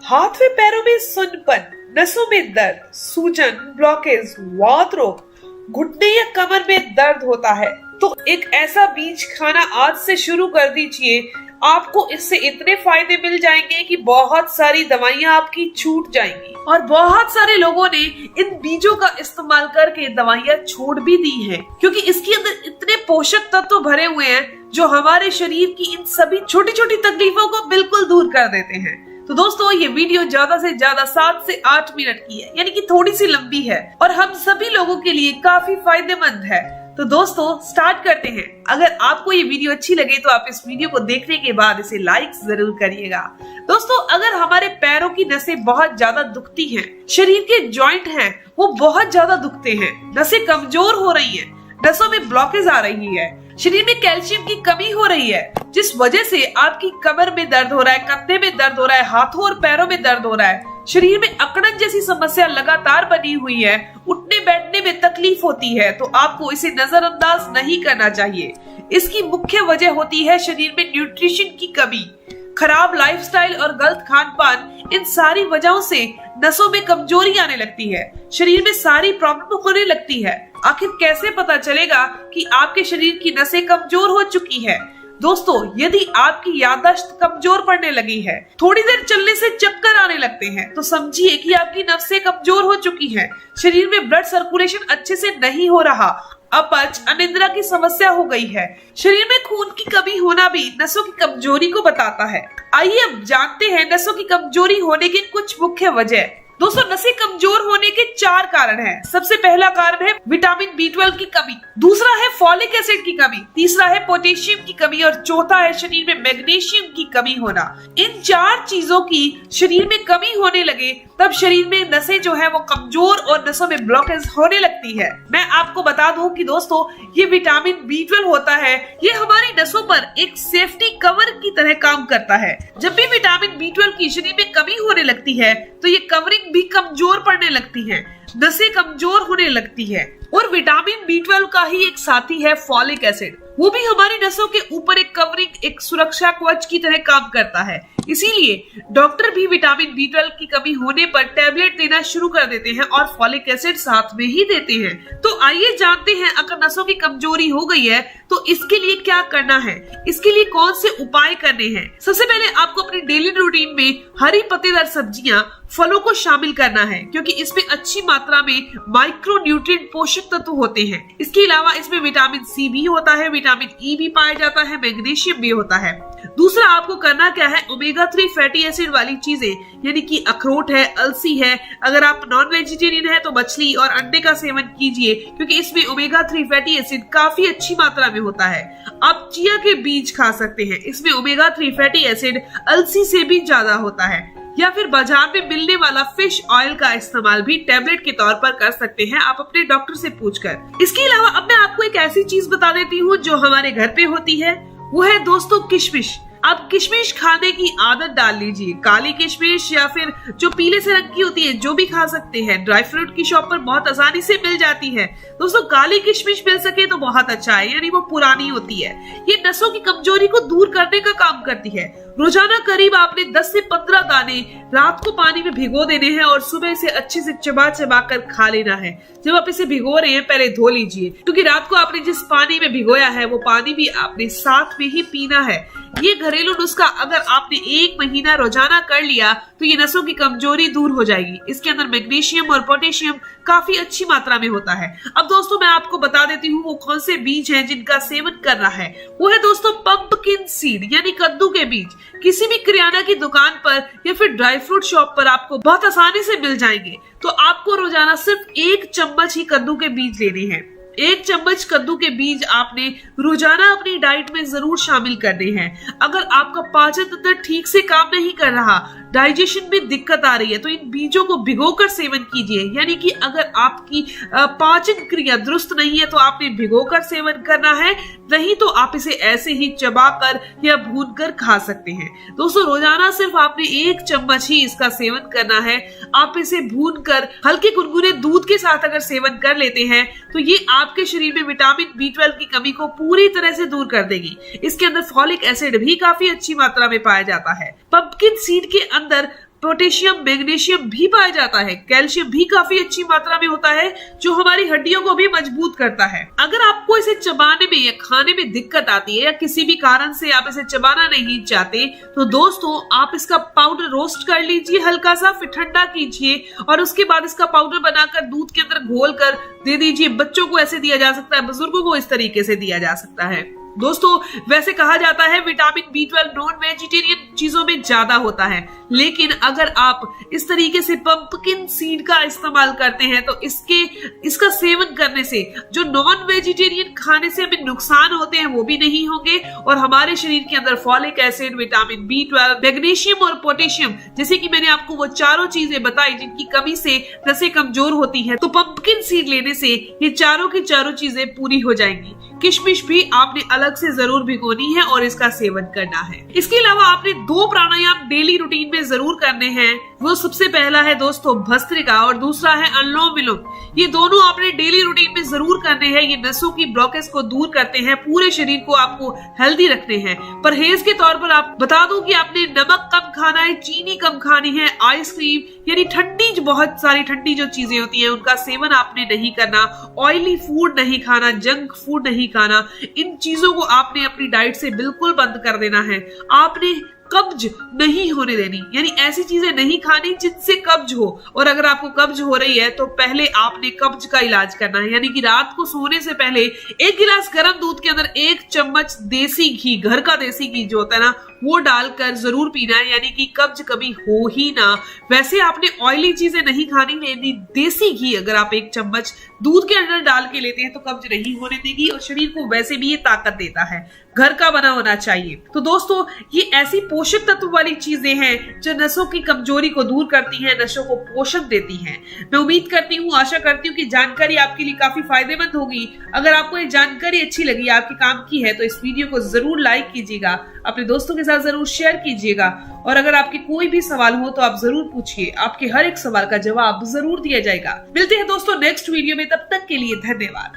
हाथ में पैरों में सुन्नपन, नसों में दर्द, सूजन, ब्लॉकेज, वात रोग, घुटने या कमर में दर्द होता है तो एक ऐसा बीज खाना आज से शुरू कर दीजिए। आपको इससे इतने फायदे मिल जाएंगे कि बहुत सारी दवाइयां आपकी छूट जाएंगी। और बहुत सारे लोगों ने इन बीजों का इस्तेमाल करके दवाइयां छोड़ भी दी हैं, क्योंकि इसके अंदर इतने पोषक तत्व भरे हुए हैं जो हमारे शरीर की इन सभी छोटी छोटी तकलीफों को बिल्कुल दूर कर देते हैं। तो दोस्तों, ये वीडियो ज्यादा से ज्यादा 7 से 8 मिनट की है, यानी कि थोड़ी सी लंबी है और हम सभी लोगों के लिए काफी फायदेमंद है। तो दोस्तों, स्टार्ट करते हैं। अगर आपको ये वीडियो अच्छी लगे तो आप इस वीडियो को देखने के बाद इसे लाइक जरूर करिएगा। दोस्तों, अगर हमारे पैरों की नसें बहुत ज्यादा दुखती हैं, शरीर के जॉइंट हैं वो बहुत ज्यादा दुखते हैं, नसें कमजोर हो रही हैं, नसों में ब्लॉकेज आ रही है, शरीर में कैल्शियम की कमी हो रही है, जिस वजह से आपकी कमर में दर्द हो रहा है, कंधे में दर्द हो रहा है, हाथों और पैरों में दर्द हो रहा है, शरीर में अकड़न जैसी समस्या लगातार बनी हुई है, उठने बैठने में तकलीफ होती है, तो आपको इसे नजरअंदाज नहीं करना चाहिए। इसकी मुख्य वजह होती है शरीर में न्यूट्रिशन की कमी, खराब लाइफस्टाइल और गलत खान पान। इन सारी वजहों से नसों में कमजोरी आने लगती है, शरीर में सारी प्रॉब्लम होने लगती है। आखिर कैसे पता चलेगा कि आपके शरीर की नसें कमजोर हो चुकी है? दोस्तों, यदि आपकी याददाश्त कमजोर पड़ने लगी है, थोड़ी देर चलने से चक्कर आने लगते हैं, तो समझिए कि आपकी नसें कमजोर हो चुकी हैं। शरीर में ब्लड सर्कुलेशन अच्छे से नहीं हो रहा, अपच, अनिद्रा की समस्या हो गई है, शरीर में खून की कमी होना भी नसों की कमजोरी को बताता है। आइए अब जानते हैं नसों की कमजोरी होने के कुछ मुख्य वजह। दोस्तों, नसें कमजोर होने के 4 कारण हैं। सबसे पहला कारण है विटामिन B12 की कमी, दूसरा है फॉलिक एसिड की कमी, तीसरा है पोटेशियम की कमी और चौथा है शरीर में मैग्नीशियम की कमी होना। इन 4 चीजों की शरीर में कमी होने लगे तब शरीर में नसें जो है वो कमजोर और नसों में ब्लॉकेज होने लगती है। मैं आपको बता दूं कि दोस्तों, ये विटामिन B12 होता है, ये हमारी नसों पर एक सेफ्टी कवर की तरह काम करता है। जब भी विटामिन B12 की शरीर में कमी होने लगती है तो ये कवरिंग भी कमजोर पड़ने लगती है, नसें कमजोर होने लगती है। और विटामिन B12 का ही एक साथी है फॉलिक एसिड, वो भी हमारी नसों के ऊपर एक कवरिंग, एक सुरक्षा कवच की तरह काम करता है। इसीलिए डॉक्टर भी विटामिन B12 की कमी होने पर टैबलेट देना शुरू कर देते हैं और फॉलिक एसिड साथ में ही देते हैं। तो आइए जानते हैं, अगर नसों की कमजोरी हो गई है तो इसके लिए क्या करना है, इसके लिए कौन से उपाय करने हैं। सबसे पहले आपको अपनी डेली रूटीन में हरी पत्तेदार सब्जियां, फलों को शामिल करना है, क्योंकि इसमें अच्छी मात्रा में माइक्रो न्यूट्रिएंट पोषक तत्व होते हैं। इसके अलावा इसमें विटामिन C भी होता है, विटामिन E भी पाया जाता है, मैग्नीशियम भी होता है। दूसरा आपको करना क्या है, ओमेगा 3 फैटी एसिड वाली चीजें, यानी कि अखरोट है, अलसी है, अगर आप नॉन वेजिटेरियन है तो मछली और अंडे का सेवन कीजिए, क्योंकि इसमें ओमेगा 3 फैटी एसिड काफी अच्छी मात्रा में होता है। आप चिया के बीज खा सकते हैं, इसमें ओमेगा 3 फैटी एसिड अलसी से भी ज्यादा होता है। या फिर बाजार में मिलने वाला फिश ऑयल का इस्तेमाल भी टैबलेट के तौर पर कर सकते हैं, आप अपने डॉक्टर से पूछकर। इसके अलावा अब मैं आपको एक ऐसी चीज बता देती हूँ जो हमारे घर पे होती है, वो है दोस्तों किशमिश। आप किशमिश खाने की आदत डाल लीजिए, काली किशमिश या फिर जो पीले से रंग की होती है, जो भी खा सकते हैं। ड्राई फ्रूट की शॉप पर बहुत आसानी से मिल जाती है। दोस्तों, काली किशमिश मिल सके तो बहुत अच्छा है, यानी वो पुरानी होती है। ये नसों की कमजोरी को दूर करने का काम करती है। रोजाना करीब आपने 10 से 15 दाने रात को पानी में भिगो देने हैं और सुबह इसे अच्छे से चबा चबा कर खा लेना है। जब आप इसे भिगो रहे हैं पहले धो लीजिए, क्योंकि रात को आपने जिस पानी में भिगोया है वो पानी भी आपने साथ में ही पीना है। ये घरेलू नुस्खा अगर आपने 1 महीना रोजाना कर लिया तो ये नसों की कमजोरी दूर हो जाएगी। इसके अंदर मैग्नीशियम और पोटेशियम काफी अच्छी मात्रा में होता है। अब दोस्तों, मैं आपको बता देती हूँ वो कौन से बीज हैं जिनका सेवन करना है। वो है दोस्तों पंपकिन सीड, यानी कद्दू के बीज। किसी भी किराना की दुकान पर या फिर ड्राई फ्रूट शॉप पर आपको बहुत आसानी से मिल जाएंगे। तो आपको रोजाना सिर्फ 1 चम्मच ही कद्दू के बीज लेने हैं। 1 चम्मच कद्दू के बीज आपने रोजाना अपनी डाइट में जरूर शामिल करने हैं। अगर आपका पाचन तंत्र ठीक से काम नहीं कर रहा, डाइजेशन में दिक्कत आ रही है, तो इन बीजों को भिगोकर सेवन कीजिए। यानी कि अगर आपकी पाचन क्रिया दुरुस्त नहीं है तो आपने भिगोकर सेवन करना है, नहीं तो आप इसे ऐसे ही चबाकर या भूनकर खा सकते हैं। दोस्तों, रोजाना सिर्फ आपने 1 चम्मच ही इसका सेवन करना है। आप इसे भूनकर हल्के गुनगुने दूध के साथ अगर सेवन कर लेते हैं तो ये आपके शरीर में विटामिन B12 की कमी को पूरी तरह से दूर कर देगी। इसके अंदर फॉलिक एसिड भी काफी अच्छी मात्रा में पाया जाता है। पंपकिन सीड के अंदर पोटेशियम, मैग्नीशियम भी पाया जाता है। कैल्शियम भी काफी अच्छी मात्रा में होता है जो हमारी हड्डियों को भी मजबूत करता है। अगर आपको इसे चबाने में या खाने में दिक्कत आती है या किसी भी कारण से आप इसे चबाना नहीं चाहते तो दोस्तों आप इसका पाउडर रोस्ट कर लीजिए हल्का सा, फिर ठंडा कीजिए और उसके बाद इसका पाउडर बनाकर दूध के अंदर घोल कर दे दीजिए। बच्चों को ऐसे दिया जा सकता है, बुजुर्गों को इस तरीके से दिया जा सकता है। दोस्तों वैसे कहा जाता है विटामिन B12 नॉन वेजिटेरियन चीजों में ज्यादा होता है, लेकिन अगर आप इस तरीके से पंपकिन सीड का इस्तेमाल करते हैं तो इसका सेवन करने से जो नॉन वेजिटेरियन खाने से हमें नुकसान होते हैं वो भी नहीं होंगे और हमारे शरीर के अंदर folic acid, vitamin B12, magnesium और पोटेशियम जैसे कि मैंने आपको वो चारों चीजें बताई जिनकी कमी से नसें कमजोर होती हैं, तो पंपकिन सीड लेने से ये चारों की चारों चीजें पूरी हो जाएंगी। किशमिश भी आपने अलग से जरूर भिगोनी है और इसका सेवन करना है। इसके अलावा आपने 2 प्राणायाम डेली रूटीन में जरूर करने हैं। वो सबसे पहला है दोस्तों भस्त्रिका और दूसरा है अनुलोम विलोम। ये दोनों आपने डेली रूटीन में जरूर करने हैं। ये नसों की ब्लॉकेज को दूर करते हैं, पूरे शरीर को आपको हेल्दी रखते हैं। परहेज के तौर पर आप बता दूं कि आपने नमक कम खाना है, चीनी कम खानी है, आइसक्रीम यानी ठंडी बहुत सारी ठंडी जो चीजें होती हैं उनका सेवन आपने नहीं करना, ऑयली फूड नहीं खाना, जंक फूड नहीं खाना। इन चीजों को आपने अपनी डाइट से बिल्कुल बंद कर देना है। आपने कब्ज नहीं होने देनी, यानी ऐसी चीजें नहीं खानी जिनसे कब्ज हो। और अगर आपको कब्ज हो रही है तो पहले आपने कब्ज का इलाज करना है, यानी कि रात को सोने से पहले 1 गिलास गर्म दूध के अंदर 1 चम्मच देसी घी, घर का देसी घी जो होता है ना, वो डालकर जरूर पीना है, यानी कि कब्ज कभी हो ही ना। वैसे आपने ऑयली चीजें नहीं खानी, लेनी देसी घी अगर आप 1 चम्मच दूध के अंदर डाल के लेते हैं तो कब्ज नहीं होने देगी और शरीर को वैसे भी ये ताकत देता है। घर का बना होना चाहिए। तो दोस्तों ये ऐसी पोषक तत्व वाली चीजें हैं जो नसों की कमजोरी को दूर करती हैं, नसों को पोषण देती हैं। मैं उम्मीद करती हूँ, आशा करती हूँ कि जानकारी आपके लिए काफी फायदेमंद होगी। अगर आपको ये जानकारी अच्छी लगी, आपके काम की है, तो इस वीडियो को जरूर लाइक कीजिएगा, अपने दोस्तों के साथ जरूर शेयर कीजिएगा और अगर आपके कोई भी सवाल हो तो आप जरूर पूछिए, आपके हर एक सवाल का जवाब जरूर दिया जाएगा। मिलते हैं दोस्तों नेक्स्ट वीडियो में, तब तक के लिए धन्यवाद।